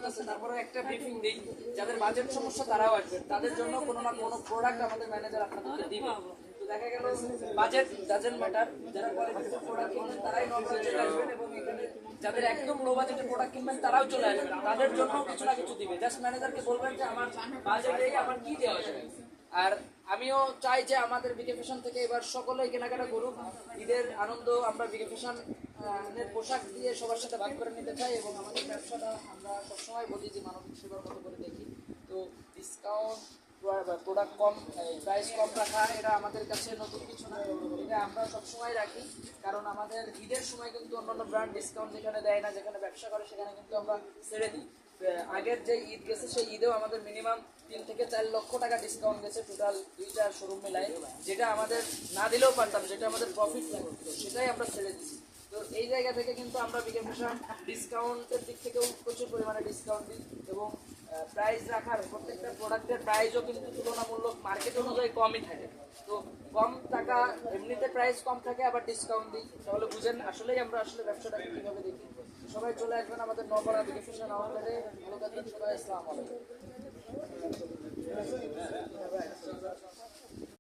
আছে, তারপরে একটা ব্রিফিং দিই, যাদের বাজেট সমস্যা তারাও আসবে, তাদের জন্য কোনো না কোনো প্রোডাক্ট আমাদের ম্যানেজার আপনাদেরকে দিবে। তো দেখা গেল বাজেট ডাজেন্ট ম্যাটার, যারা কোয়ালিটিফুল প্রোডাক্ট কিনবেন তারাই নর্মাল চলে আসবেন, এবং এখানে যাদের একদম লো বাজেটের প্রোডাক্ট কিনবেন তারাও চলে আসবেন, তাদের জন্য কিছু না কিছু দিবে। জাস্ট ম্যানেজারকে বলবেন যে আমার বাজেটে আমার কি দেওয়া যায়। আর আমিও চাই যে আমাদের বিকে ফ্যাশন থেকে এবার সকলেই কেনাকাটা করুক, ঈদের আনন্দ আমরা বিকে ফ্যাশন এর পোশাক দিয়ে সবার সাথে ভাগ করে নিতে চাই, এবং আমাদের ব্যবসাটা আমরা সবসময় বলি যে মানবিক সেবার মতো করে দেখি। তো ডিসকাউন্ট, প্রোডাক্ট কম, প্রাইস কম রাখা এটা আমাদের কাছে নতুন কিছু না, এটা আমরা সবসময় রাখি। কারণ আমাদের ঈদের সময় কিন্তু অন্যান্য ব্র্যান্ড ডিসকাউন্ট যেখানে দেয় না, যেখানে ব্যবসা করে সেখানে কিন্তু আমরা ছেড়ে দিই। আগের যে ঈদ গেছে সেই ঈদেও আমাদের মিনিমাম 3 থেকে 4 লক্ষ টাকা ডিসকাউন্ট গেছে টোটাল 2টা শোরুম মিলাই, যেটা আমাদের না দিলেও পারতাম, যেটা আমাদের প্রফিট লাগতো সেটাই আমরা ছেড়ে দিচ্ছি। তো এই জায়গা থেকে কিন্তু আমরা বিকে ফ্যাশন ডিসকাউন্টের দিক থেকেও প্রচুর পরিমাণে ডিসকাউন্ট দিই, এবং প্রাইস রাখার প্রত্যেকটা প্রোডাক্টের প্রাইসও কিন্তু তুলনামূলক মার্কেট অনুযায়ী কমই থাকে। তো কম টাকা এমনিতে প্রাইস কম থাকে, আবার ডিসকাউন্ট দিই, তাহলে বুঝেন আসলেই আমরা আসলে ব্যবসাটাকে কীভাবে দেখি। সবাই চলে আসবেন আমাদের নবরা বিকে ফ্যাশন আউটলেটে। ভালো থাকবেন সবাই, আসসালামু আলাইকুম।